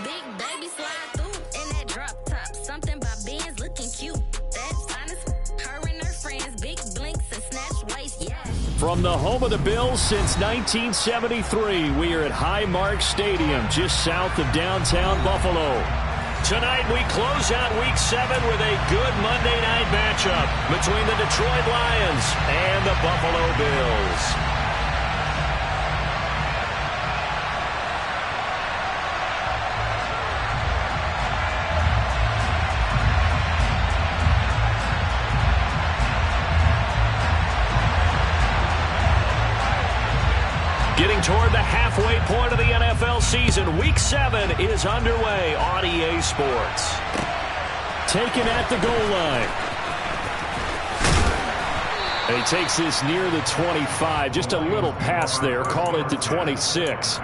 Big baby slide through in that drop top. Something by Benz looking cute. That's honest. Her and her friends, big blinks and snatch waist, yeah. From the home of the Bills since 1973, we are at Highmark Stadium, just south of downtown Buffalo. Tonight, we close out Week 7 with a good Monday night matchup between the Detroit Lions and the Buffalo Bills. Getting toward the halfway point of the NFL season, Week 7 is underway on EA Sports. Taken at the goal line. And he takes this near the 25. Just a little pass there. Call it the 26.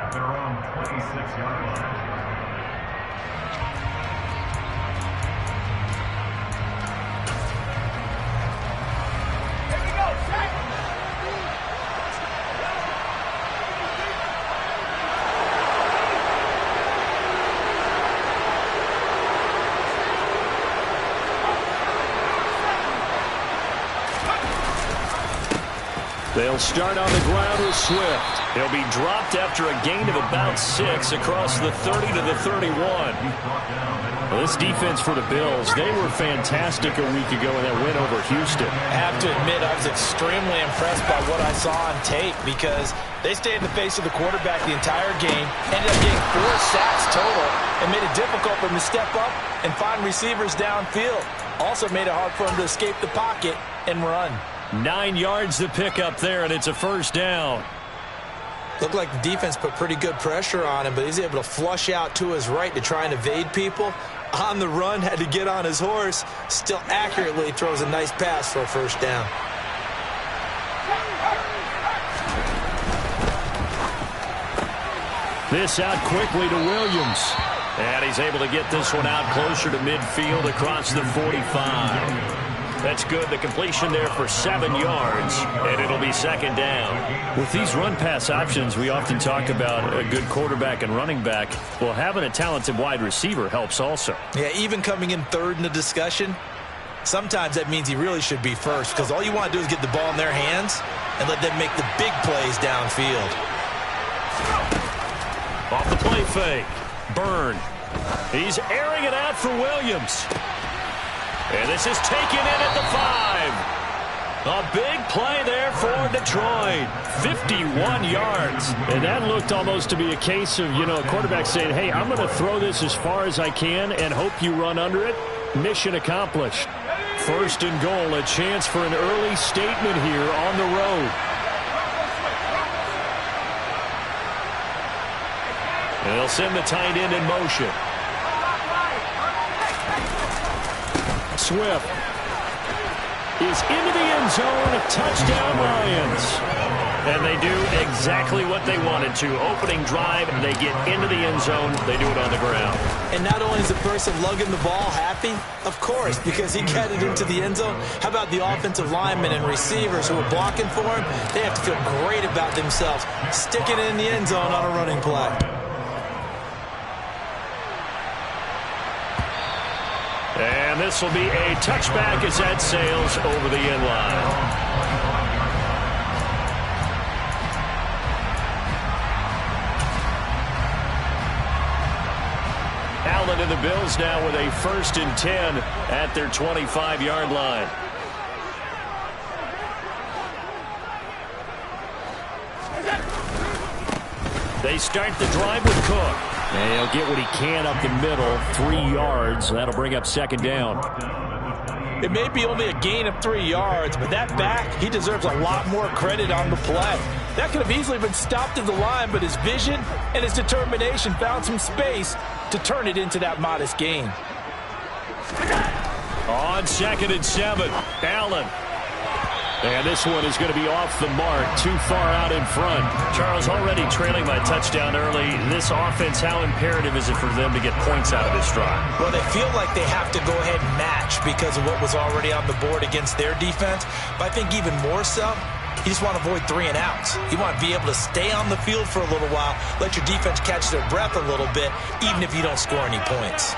They'll start on the ground with Swift. He'll be dropped after a gain of about 6 across the 30 to the 31. Well, this defense for the Bills, they were fantastic a week ago in that win over Houston. I have to admit, I was extremely impressed by what I saw on tape because they stayed in the face of the quarterback the entire game, ended up getting 4 sacks total, and made it difficult for him to step up and find receivers downfield. Also made it hard for him to escape the pocket and run. 9 yards to pick up there, and it's a first down. Looked like the defense put pretty good pressure on him, but he's able to flush out to his right to try and evade people. On the run, had to get on his horse. Still accurately throws a nice pass for a first down. This out quickly to Williams. And he's able to get this one out closer to midfield across the 45. That's good. The completion there for 7 yards, and it'll be second down. With these run-pass options, we often talk about a good quarterback and running back. Well, having a talented wide receiver helps also. Yeah, even coming in third in the discussion, sometimes that means he really should be first because all you want to do is get the ball in their hands and let them make the big plays downfield. Off the play fake. Byrne. He's airing it out for Williams. And this is taken in at the 5. A big play there for Detroit. 51 yards. And that looked almost to be a case of, a quarterback saying, hey, I'm going to throw this as far as I can and hope you run under it. Mission accomplished. First and goal, a chance for an early statement here on the road. And they'll send the tight end in motion. Swift is into the end zone. Touchdown, Lions. And they do exactly what they wanted to. Opening drive, they get into the end zone. They do it on the ground. And not only is the person lugging the ball happy, of course, because he got it into the end zone. How about the offensive linemen and receivers who are blocking for him? They have to feel great about themselves, sticking it in the end zone on a running play. And this will be a touchback as that sails over the end line. Allen and the Bills now with a 1st and 10 at their 25-yard line. They start the drive with Cook. And he'll get what he can up the middle, 3 yards. That'll bring up second down. It may be only a gain of 3 yards, but that back, he deserves a lot more credit on the play. That could have easily been stopped at the line, but his vision and his determination found some space to turn it into that modest gain. On 2nd and 7, Allen. And this one is going to be off the mark, too far out in front. Charles, already trailing by touchdown early. This offense, how imperative is it for them to get points out of this drive? Well, they feel like they have to go ahead and match because of what was already on the board against their defense. But I think even more so, You just want to avoid 3 and outs. You want to be able to stay on the field for a little while, let your defense catch their breath a little bit, even if you don't score any points.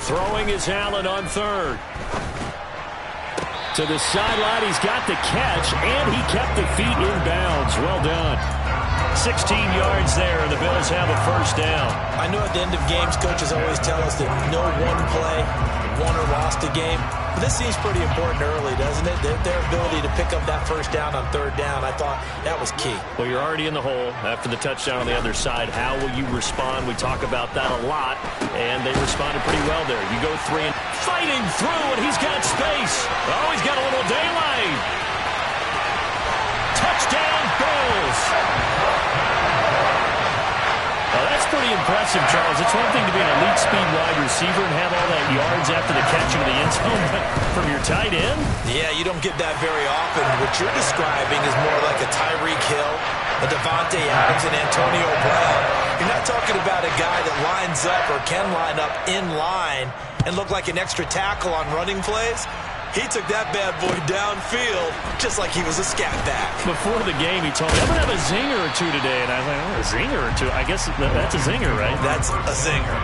Throwing is Allen on third. To the sideline, he's got the catch, and he kept the feet in bounds. Well done. 16 yards there, and the Bills have a first down. I know at the end of games, coaches always tell us that no one play won or lost a game. But this seems pretty important early, doesn't it? Their ability to pick up that first down on third down, I thought that was key. Well, you're already in the hole after the touchdown on the other side. How will you respond? We talk about that a lot, and they responded pretty well there. You go 3 and fighting through, and he's got space. Oh, he's got a little daylight. Touchdown, Bills. Well, that's pretty impressive, Charles. It's one thing to be an elite speed wide receiver and have all that yards after the catch into the end zone, but from your tight end? Yeah, you don't get that very often. What you're describing is more like a Tyreek Hill, a Devontae Adams, and Antonio Brown. You're not talking about a guy that lines up or can line up in line and look like an extra tackle on running plays. He took that bad boy downfield just like he was a scat back. Before the game, he told me, I'm going to have a zinger or two today. And I was like, oh, a zinger or two? I guess that's a zinger, right? That's a zinger.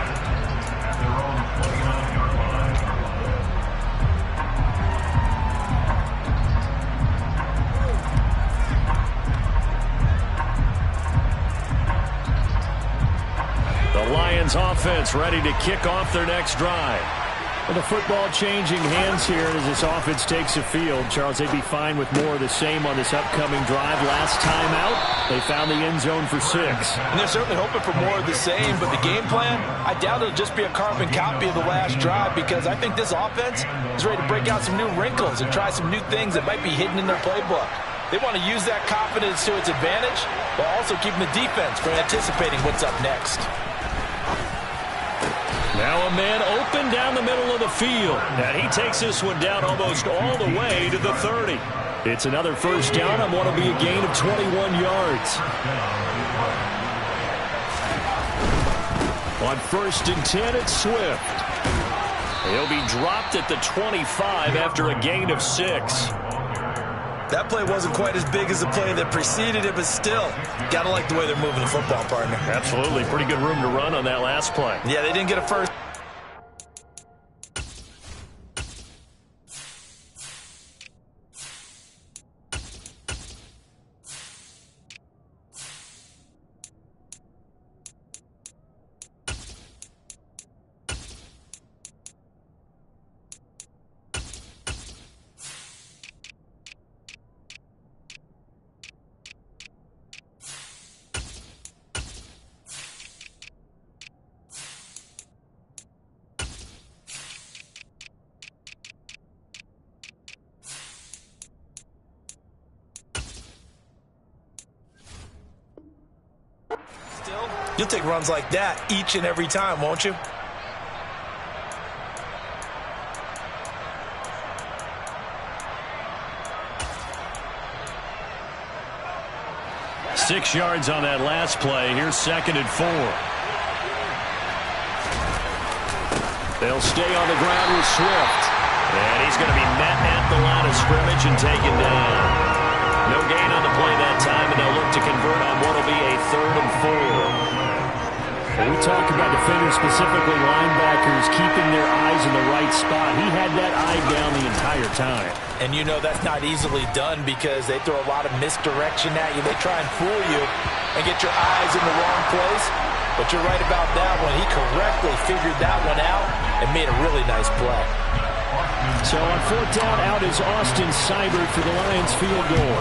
The Lions offense ready to kick off their next drive. Well, the football changing hands here as this offense takes the field. Charles, they'd be fine with more of the same on this upcoming drive. Last time out, they found the end zone for 6. And they're certainly hoping for more of the same, but the game plan, I doubt it'll just be a carbon copy of the last drive because I think this offense is ready to break out some new wrinkles and try some new things that might be hidden in their playbook. They want to use that confidence to its advantage while also keeping the defense from anticipating what's up next. Now a man open down the middle of the field. And he takes this one down almost all the way to the 30. It's another first down on what will be a gain of 21 yards. On 1st and 10, it's Swift. He'll be dropped at the 25 after a gain of 6. That play wasn't quite as big as the play that preceded it, but still, gotta like the way they're moving the football, partner. Absolutely. Pretty good room to run on that last play. Yeah, they didn't get a first. You'll take runs like that each and every time, won't you? Six yards on that last play. Here's 2nd and 4. They'll stay on the ground with Swift. And he's going to be met at the line of scrimmage and taken down. No gain on the play that time, and they'll look to convert on what will be a 3rd and 4. When we talk about defenders, specifically linebackers, keeping their eyes in the right spot. He had that eye down the entire time. And you know that's not easily done because they throw a lot of misdirection at you. They try and fool you and get your eyes in the wrong place. But you're right about that one. He correctly figured that one out and made a really nice play. So on 4th down, out is Austin Seibert for the Lions field goal.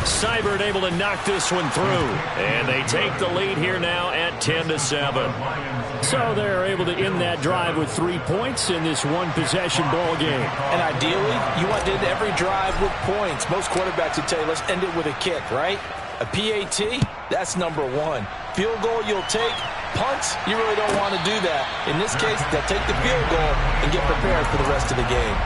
Seibert able to knock this one through. And they take the lead here now at 10-7. So they're able to end that drive with 3 points in this one-possession ball game. And ideally, you want to end every drive with points. Most quarterbacks would tell you, let's end it with a kick, right? A PAT, that's number 1. Field goal you'll take. Punts, you really don't want to do that. In this case, they'll take the field goal and get prepared for the rest of the game.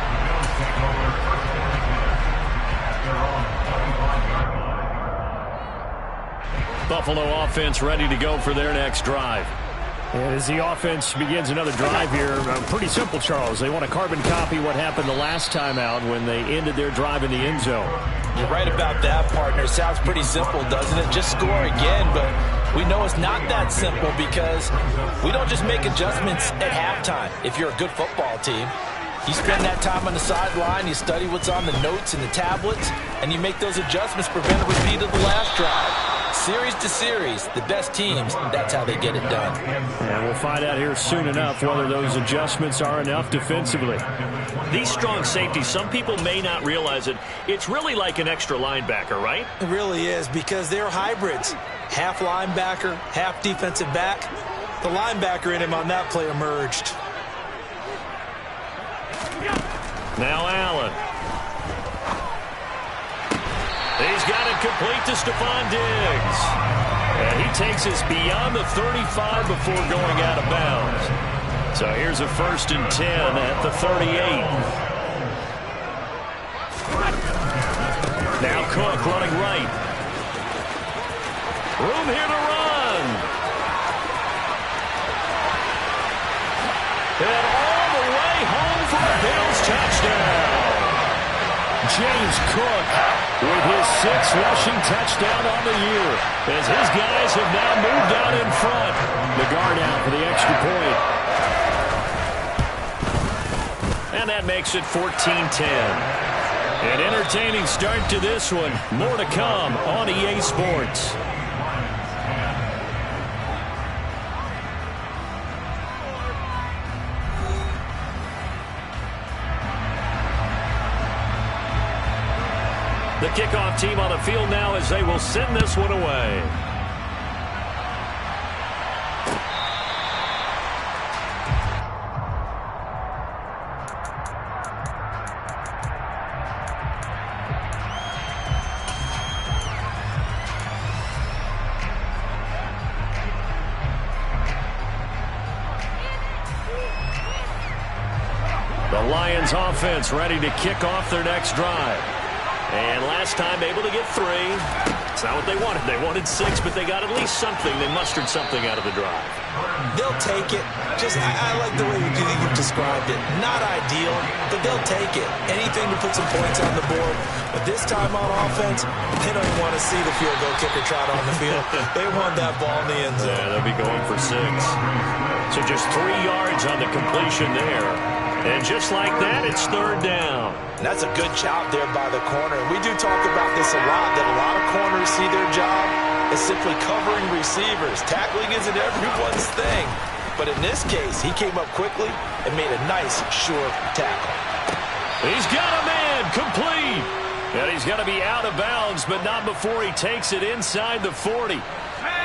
Buffalo offense ready to go for their next drive. And as the offense begins another drive here, pretty simple, Charles. They want to carbon copy what happened the last time out when they ended their drive in the end zone. You're right about that, partner. Sounds pretty simple, doesn't it? Just score again, but we know it's not that simple because we don't just make adjustments at halftime. If you're a good football team, you spend that time on the sideline, you study what's on the notes and the tablets, and you make those adjustments, prevent a repeat of the last drive. Series to series, the best teams, that's how they get it done. And we'll find out here soon enough whether those adjustments are enough defensively. These strong safeties, some people may not realize it. It's really like an extra linebacker, right? It really is, because they're hybrids. Half linebacker, half defensive back. The linebacker in him on that play emerged. Now Allen. He's got it complete to Stephon Diggs. And he takes us beyond the 35 before going out of bounds. So here's a 1st and 10 at the 38. Now Cook running right. Room here to run. And all the way home for a Bills touchdown. James Cook with his 6th rushing touchdown on the year as his guys have now moved out in front. The guard out for the extra point. And that makes it 14-10. An entertaining start to this one. More to come on EA Sports. The kickoff team on the field now as they will send this one away. The Lions offense ready to kick off their next drive. And last time able to get 3. It's not what they wanted. They wanted 6, but they got at least something. They mustered something out of the drive. They'll take it. I like the way you've described it. Not ideal, but they'll take it. Anything to put some points on the board. But this time on offense, they don't even want to see the field goal kicker trot on the field. They want that ball in the end zone. Yeah, they'll be going for 6. So just 3 yards on the completion there. And just like that, it's 3rd down. And that's a good job there by the corner. We do talk about this a lot, that a lot of corners see their job as simply covering receivers. Tackling isn't everyone's thing. But in this case, he came up quickly and made a nice, sure tackle. He's got a man complete. And he's going to be out of bounds, but not before he takes it inside the 40.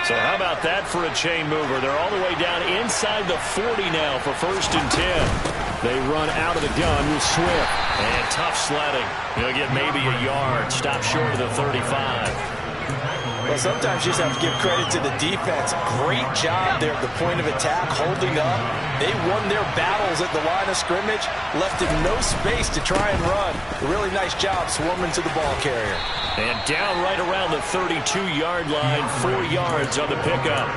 So how about that for a chain mover? They're all the way down inside the 40 now for 1st and 10. They run out of the gun with Swift. And tough sledding. He'll get maybe a yard. Stop short of the 35. Well, sometimes you just have to give credit to the defense. Great job there at the point of attack, holding up. They won their battles at the line of scrimmage, left him no space to try and run. A really nice job swarming to the ball carrier. And down right around the 32-yard line, 4 yards on the pickup.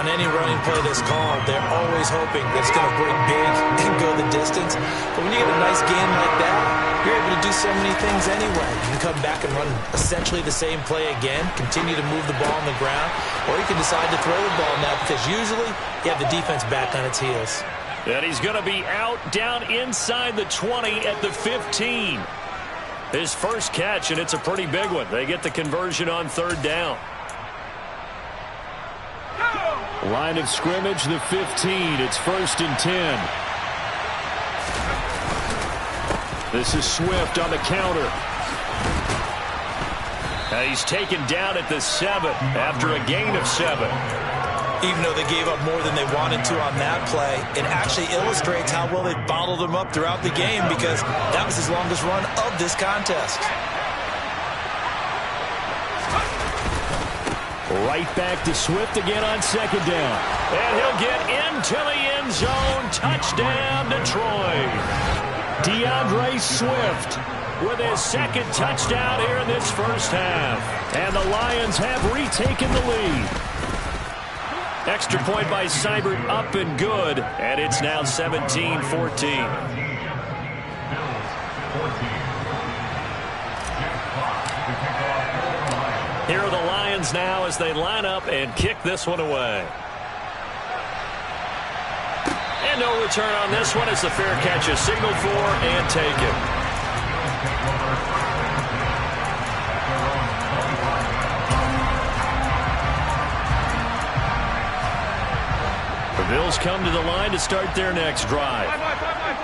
On any running play that's called, they're always hoping that it's going to break big and go the distance. But when you get a nice game like that, you're able to do so many things anyway. You can come back and run essentially the same play again, continue to move the ball on the ground, or you can decide to throw the ball now because usually you have the defense back on its heels. And he's going to be out down inside the 20 at the 15. His first catch, and it's a pretty big one. They get the conversion on 3rd down. Line of scrimmage, the 15. It's 1st and 10. This is Swift on the counter. He's taken down at the 7 after a gain of 7. Even though they gave up more than they wanted to on that play, it actually illustrates how well they bottled him up throughout the game because that was his longest run of this contest. Right back to Swift again on 2nd down. And he'll get into the end zone. Touchdown, Detroit. DeAndre Swift with his 2nd touchdown here in this first half. And the Lions have retaken the lead. Extra point by Seibert, up and good, and it's now 17-14. Here are the Lions now as they line up and kick this one away. And no return on this one as the fair catch is signaled for and taken. The Bills come to the line to start their next drive.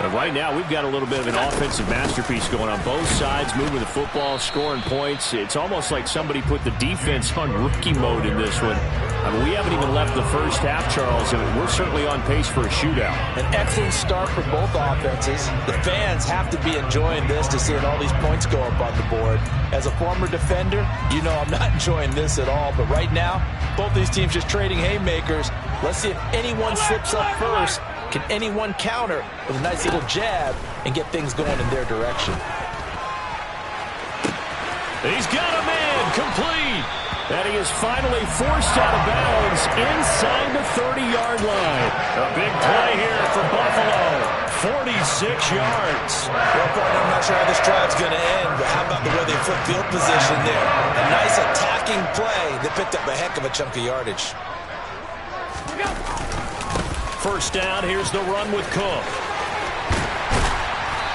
And right now, we've got a little bit of an offensive masterpiece going on both sides, moving the football, scoring points. It's almost like somebody put the defense on rookie mode in this one. I mean, we haven't even left the first half, Charles, and we're certainly on pace for a shootout. An excellent start for both offenses. The fans have to be enjoying this to seeing all these points go up on the board. As a former defender, you know I'm not enjoying this at all. But right now, both these teams just trading haymakers. Let's see if anyone slips up first. Can anyone counter with a nice little jab and get things going in their direction? He's got a man complete. And he is finally forced out of bounds inside the 30-yard line. A big play here for Buffalo. 46 yards. Well, partner, I'm not sure how this drive's going to end, but how about the way they flip field position there? A nice attacking play that picked up a heck of a chunk of yardage. First down, here's the run with Cook.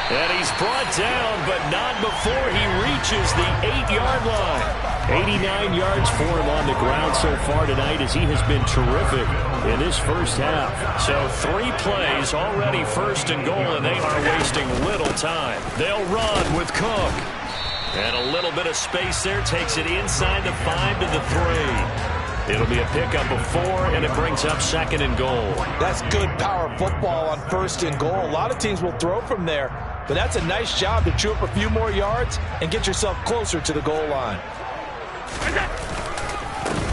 And he's brought down, but not before he reaches the 8-yard line. 89 yards for him on the ground so far tonight as he has been terrific in this first half. So 3 plays already first and goal, and they are wasting little time. They'll run with Cook. And a little bit of space there takes it inside the 5 to the 3. It'll be a pickup of 4, and it brings up second and goal. That's good power football on first and goal. A lot of teams will throw from there, but that's a nice job to chew up a few more yards and get yourself closer to the goal line.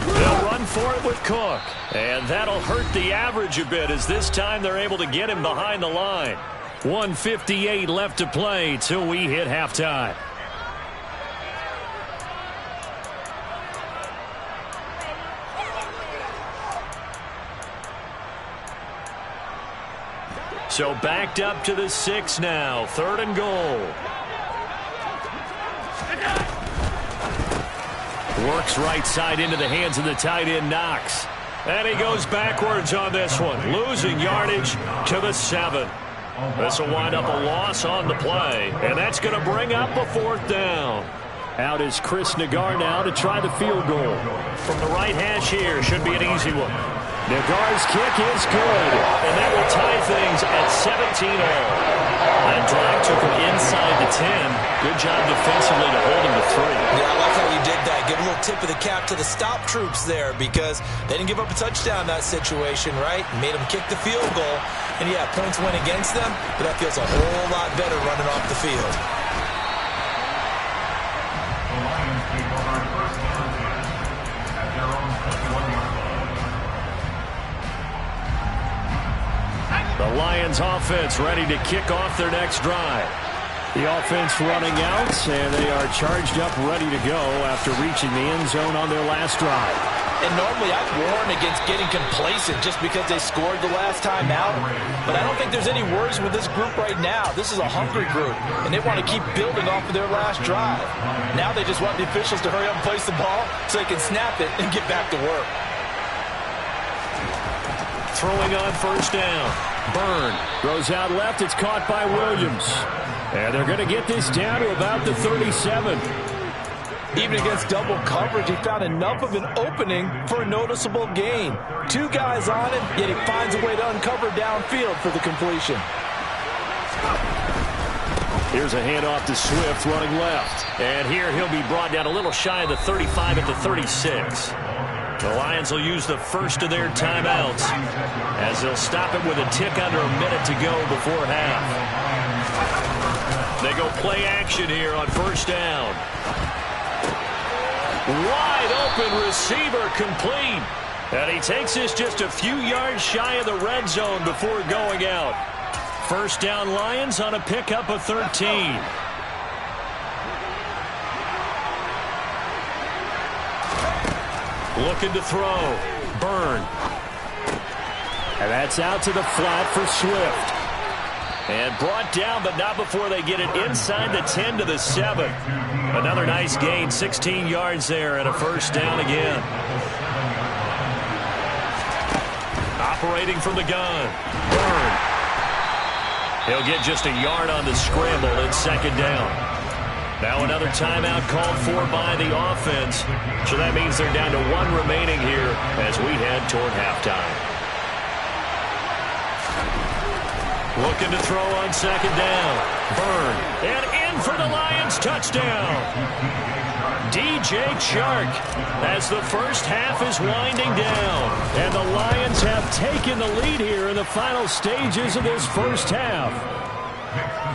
They'll run for it with Cook, and that'll hurt the average a bit as this time they're able to get him behind the line. 1:58 left to play till we hit halftime. So backed up to the 6 now. 3rd and goal. Works right side into the hands of the tight end, Knox. And he goes backwards on this one. Losing yardage to the 7. This will wind up a loss on the play. And that's going to bring up a 4th down. Out is Chris Nagar now to try the field goal. From the right hash here, should be an easy one. Nagar's kick is good, and that will tie things at 17 all. That drive took him inside the 10. Good job defensively to hold him to 3. Yeah, I like how you did that. Give a little tip of the cap to the stop troops there because they didn't give up a touchdown in that situation, right? Made them kick the field goal. And, yeah, points went against them, but that feels a whole lot better running off the field. The Lions offense ready to kick off their next drive. The offense running out, and they are charged up, ready to go after reaching the end zone on their last drive. And normally I'd warn against getting complacent just because they scored the last time out. But I don't think there's any worries with this group right now. This is a hungry group, and they want to keep building off of their last drive. Now they just want the officials to hurry up and place the ball so they can snap it and get back to work. Throwing on first down. Byrne throws out left. It's caught by Williams. And they're going to get this down to about the 37. Even against double coverage, he found enough of an opening for a noticeable gain. 2 guys on him, yet he finds a way to uncover downfield for the completion. Here's a handoff to Swift running left. And here he'll be brought down a little shy of the 35 at the 36. The Lions will use the first of their timeouts as they'll stop it with a tick under a minute to go before half. They go play action here on first down. Wide open receiver complete. And he takes this just a few yards shy of the red zone before going out. First down Lions on a pickup of 13. Looking to throw. Byrne. And that's out to the flat for Swift. And brought down, but not before they get it inside the 10 to the 7. Another nice gain, 16 yards there, and a first down again. Operating from the gun. Byrne. He'll get just a yard on the scramble in second down. Now another timeout called for by the offense. So that means they're down to 1 remaining here as we head toward halftime. Looking to throw on second down. Byrne. And in for the Lions touchdown. DJ Chark as the first half is winding down. And the Lions have taken the lead here in the final stages of this first half.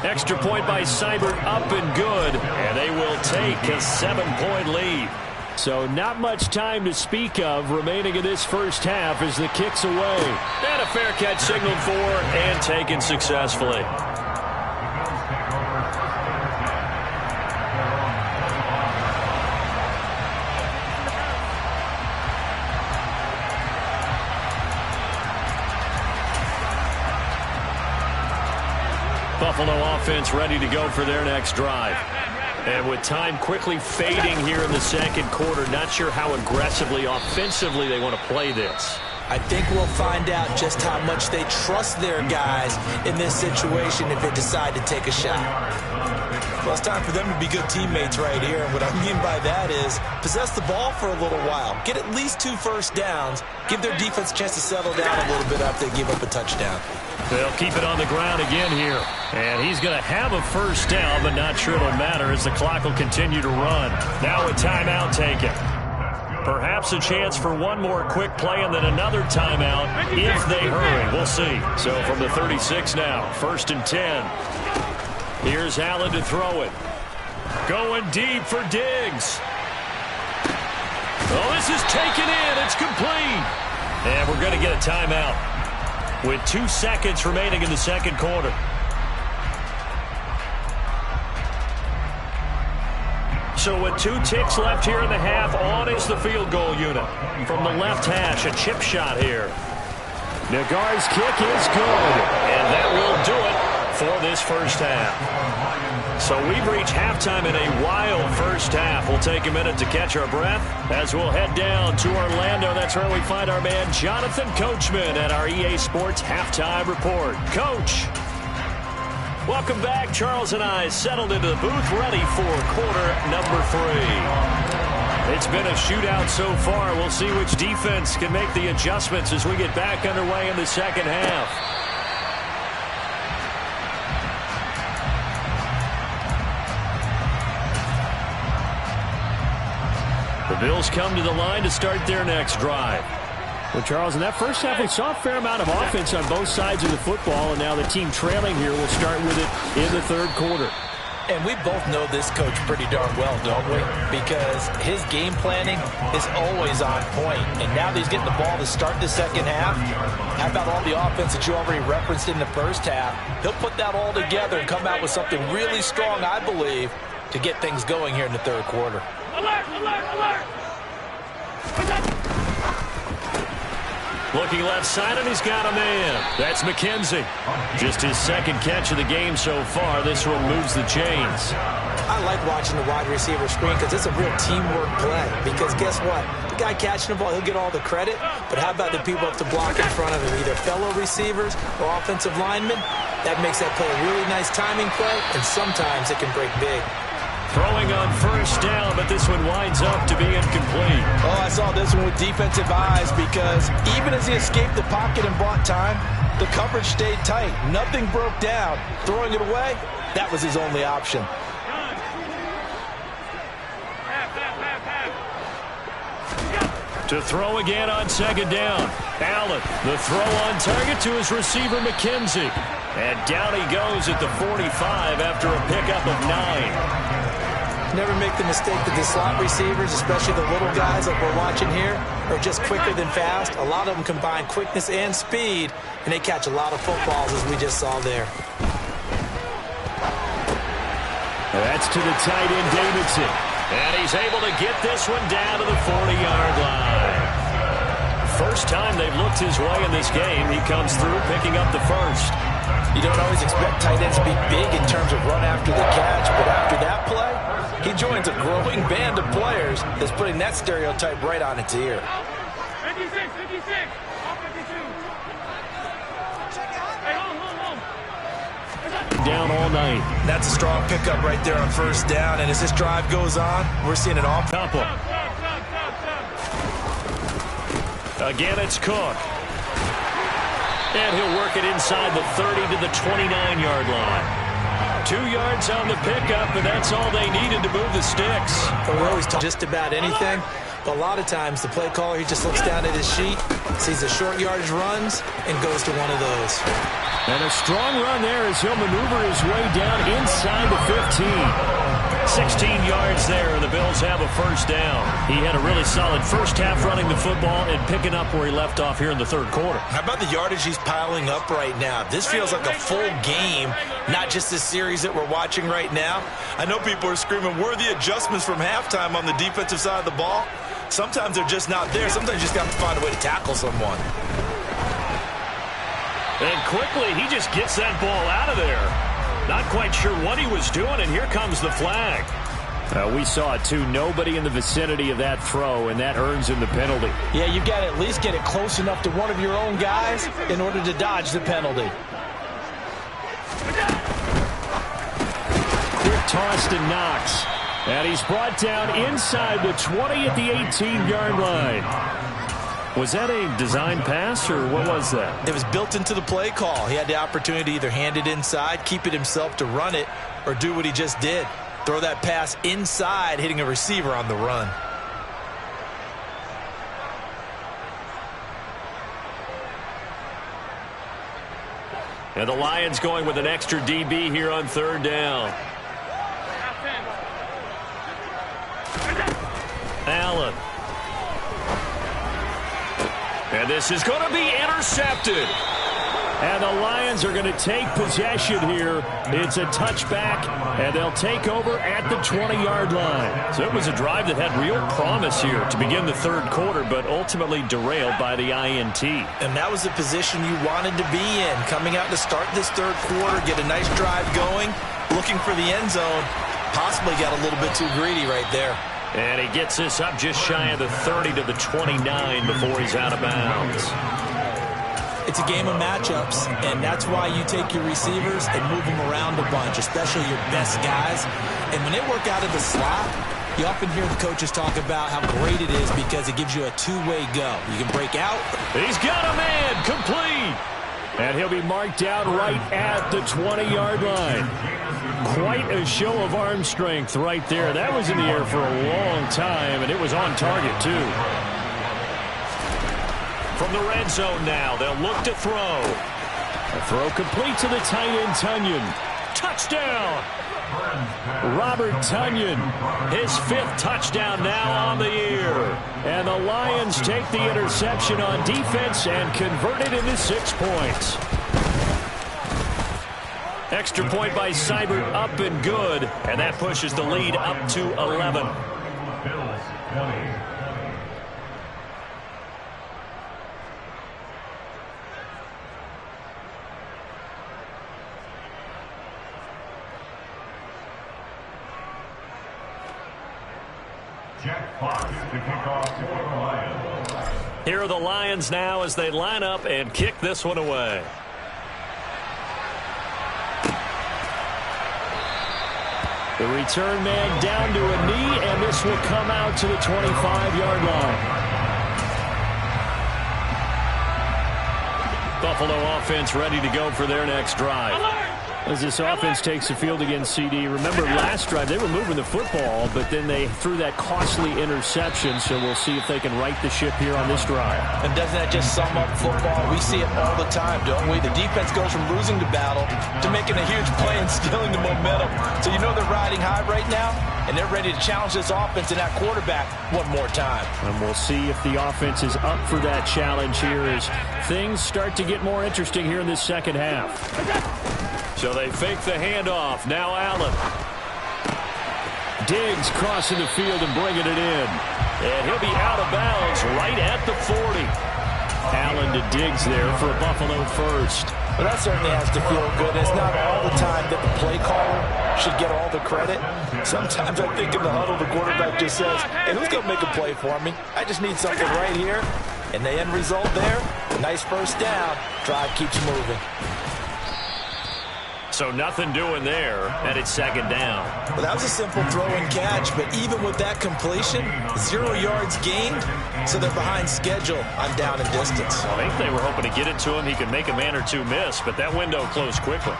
Extra point by Seibert up and good. And they will take a 7-point lead. So not much time to speak of remaining in this first half as the kick's away. And a fair catch signaled for and taken successfully. Buffalo offense ready to go for their next drive. And with time quickly fading here in the second quarter, not sure how aggressively, offensively they want to play this. I think we'll find out just how much they trust their guys in this situation if they decide to take a shot. Well, it's time for them to be good teammates right here. And what I mean by that is possess the ball for a little while. Get at least 2 first downs. Give their defense a chance to settle down a little bit after they give up a touchdown. They'll keep it on the ground again here. And he's going to have a first down, but not sure it'll matter as the clock will continue to run. Now a timeout taken. Perhaps a chance for one more quick play and then another timeout if they hurry. We'll see. So from the 36 now, 1st and 10. Here's Allen to throw it. Going deep for Diggs. Oh, this is taken in. It's complete. And we're going to get a timeout with 2 seconds remaining in the second quarter. So with 2 ticks left here in the half, on is the field goal unit. From the left hash, a chip shot here. Nagar's kick is good. And that will do it for this first half. So we've reached halftime in a wild first half. We'll take a minute to catch our breath as we'll head down to Orlando. That's where we find our man Jonathan Coachman at our EA Sports Halftime Report. Coach, welcome back. Charles and I settled into the booth ready for quarter number 3. It's been a shootout so far. We'll see which defense can make the adjustments as we get back underway in the second half. The Bills come to the line to start their next drive. Well, Charles, in that first half, we saw a fair amount of offense on both sides of the football, and now the team trailing here will start with it in the third quarter. And we both know this coach pretty darn well, don't we? Because his game planning is always on point. And now that he's getting the ball to start the second half, how about all the offense that you already referenced in the first half? He'll put that all together and come out with something really strong, I believe, to get things going here in the third quarter. Alert, alert, alert! Looking left side, and he's got a man. That's McKenzie. Just his second catch of the game so far. This one moves the chains. I like watching the wide receiver screen because it's a real teamwork play. Because guess what? The guy catching the ball, he'll get all the credit. But how about the people up to block in front of him, either fellow receivers or offensive linemen? That makes that play a really nice timing play, and sometimes it can break big. Throwing on first down, but this one winds up to be incomplete. Oh, I saw this one with defensive eyes because even as he escaped the pocket and bought time, the coverage stayed tight. Nothing broke down. Throwing it away, that was his only option. To throw again on second down. Allen, the throw on target to his receiver, McKenzie. And down he goes at the 45 after a pickup of 9. Never make the mistake that the slot receivers, especially the little guys like we're watching here, are just quicker than fast. A lot of them combine quickness and speed, and they catch a lot of footballs, as we just saw there. That's to the tight end, Davidson. And he's able to get this one down to the 40-yard line. first time they've looked his way in this game. He comes through picking up the first. You don't always expect tight ends to be big in terms of run after the catch, but after that play, he joins a growing band of players that's putting that stereotype right on its ear. 56, 56, 52. Hey, home. Down all night. That's a strong pickup right there on first down, and as this drive goes on, we're seeing an off. Couple. Again, it's Cook. And he'll work it inside the 30 to the 29-yard line. 2 yards on the pickup, and that's all they needed to move the sticks. We're always talking just about anything, but a lot of times the play caller, he just looks down at his sheet, sees the short yardage runs, and goes to one of those. And a strong run there as he'll maneuver his way down inside the 15. 16 yards there, and the Bills have a first down. He had a really solid first half running the football and picking up where he left off here in the third quarter. How about the yardage he's piling up right now? This feels like a full game, not just this series that we're watching right now. I know people are screaming, where are the adjustments from halftime on the defensive side of the ball? Sometimes they're just not there. Sometimes you just got to find a way to tackle someone. And quickly, he just gets that ball out of there. Not quite sure what he was doing, and here comes the flag. We saw it, too. Nobody in the vicinity of that throw, and that earns him the penalty. Yeah, you've got to at least get it close enough to one of your own guys in order to dodge the penalty. Quick toss to Knox. And he's brought down inside the 20 at the 18-yard line. Was that a design pass, or what was that? It was built into the play call. He had the opportunity to either hand it inside, keep it himself to run it, or do what he just did. Throw that pass inside, hitting a receiver on the run. And the Lions going with an extra DB here on third down. Allen. And this is going to be intercepted. And the Lions are going to take possession here. It's a touchback, and they'll take over at the 20-yard line. So it was a drive that had real promise here to begin the third quarter, but ultimately derailed by the INT. And that was the position you wanted to be in. Coming out to start this third quarter, get a nice drive going, looking for the end zone. Possibly got a little bit too greedy right there. And he gets this up just shy of the 30 to the 29 before he's out of bounds. It's a game of matchups, and that's why you take your receivers and move them around a bunch, especially your best guys. And when they work out of the slot, you often hear the coaches talk about how great it is because it gives you a two-way go. You can break out. He's got a man complete. And he'll be marked out right at the 20-yard line. Quite a show of arm strength right there. That was in the air for a long time, and it was on target, too. From the red zone now, they'll look to throw. A throw complete to the tight end, Tunyon. Touchdown! Robert Tunyon, his 5th touchdown now on the year. And the Lions take the interception on defense and convert it into 6 points. Extra point by Seibert, up and good. And that pushes the lead up to 11. Bills 20. Jack Fox to kick off for the Lions. Here are the Lions now as they line up and kick this one away. The return man down to a knee, and this will come out to the 25-yard line. Buffalo offense ready to go for their next drive. As this offense takes the field against CD, remember last drive they were moving the football, but then they threw that costly interception, so we'll see if they can right the ship here on this drive. And doesn't that just sum up football? We see it all the time, don't we? The defense goes from losing the battle to making a huge play and stealing the momentum. So you know they're riding high right now, and they're ready to challenge this offense and that quarterback one more time. And we'll see if the offense is up for that challenge here as things start to get more interesting here in this second half. So they fake the handoff. Now Allen. Diggs crossing the field and bringing it in. And he'll be out of bounds right at the 40. Allen to Diggs there for a Buffalo first. Well, that certainly has to feel good. It's not all the time that the play caller should get all the credit. Sometimes I think in the huddle, the quarterback just says, hey, who's going to make a play for me? I just need something right here. And the end result there, nice first down. Drive keeps moving. So nothing doing there, and it's second down. Well, that was a simple throw and catch, but even with that completion, 0 yards gained, so they're behind schedule on down and distance. I think they were hoping to get it to him. He could make a man or two miss, but that window closed quickly.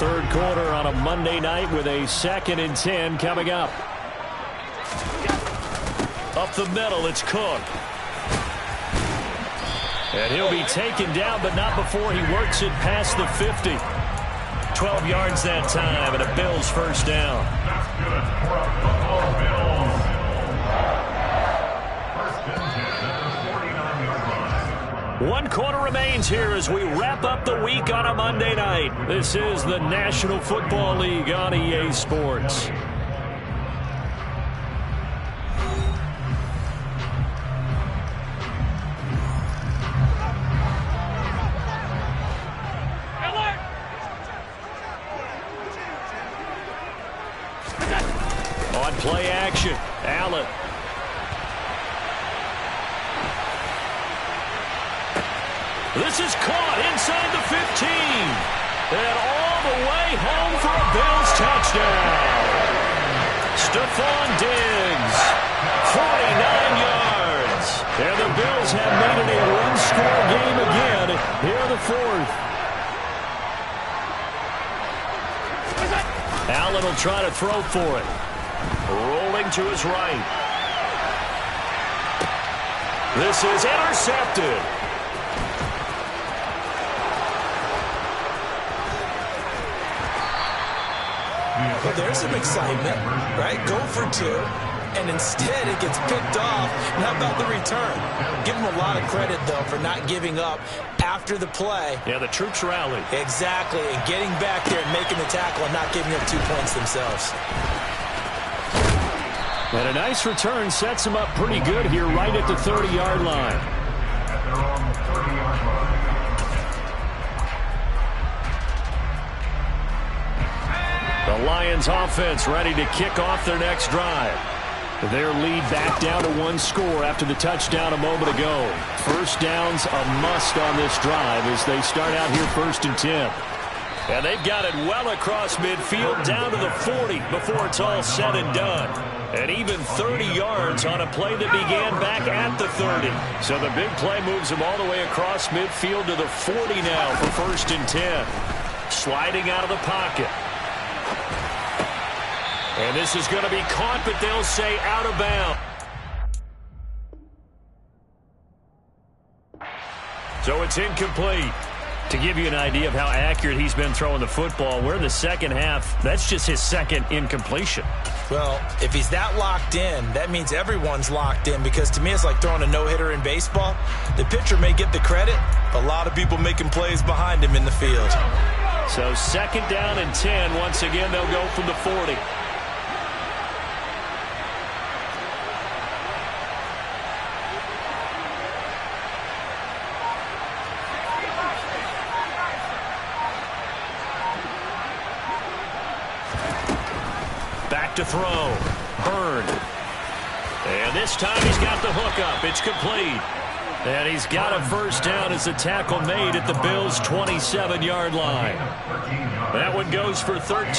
Third quarter on a Monday night with a 2nd and 10 coming up. Up the middle, it's Cook. And he'll be taken down, but not before he works it past the 50. 12 yards that time, and a Bills first down. That's good for a Buffalo Bills. First and 10 at the 49-yard line. 1 quarter remains here as we wrap up the week on a Monday night. This is the National Football League on EA Sports. On play action, Allen. This is caught inside the 15. And all the way home for a Bills touchdown. Stephon Diggs, 49 yards. And the Bills have made it a one-score game again here in the fourth. Allen will try to throw for it. Rolling to his right. This is intercepted. Well, there's some excitement, right? Go for 2, and instead it gets picked off. And how about the return? Give them a lot of credit, though, for not giving up after the play. Yeah, the troops rallied. Exactly, and getting back there and making the tackle and not giving up 2 points themselves. And a nice return sets him up pretty good here right at the 30-yard line. At their own 30-yard line. The Lions offense ready to kick off their next drive. Their lead back down to 1 score after the touchdown a moment ago. First down's a must on this drive as they start out here 1st and 10. And they've got it well across midfield down to the 40 before it's all said and done. And even 30 yards on a play that began back at the 30. So the big play moves them all the way across midfield to the 40 now for 1st and 10. Sliding out of the pocket. And this is going to be caught, but they'll say out of bounds. So it's incomplete. To give you an idea of how accurate he's been throwing the football, we're in the second half. That's just his 2nd incompletion. Well, if he's that locked in, that means everyone's locked in, because to me it's like throwing a no-hitter in baseball. The pitcher may get the credit, a lot of people making plays behind him in the field. So 2nd down and 10. Once again, they'll go from the 40. Back to throw. Byrne. And this time he's got the hook up. It's complete. And he's got a first down as the tackle made at the Bills' 27-yard line. That one goes for 13.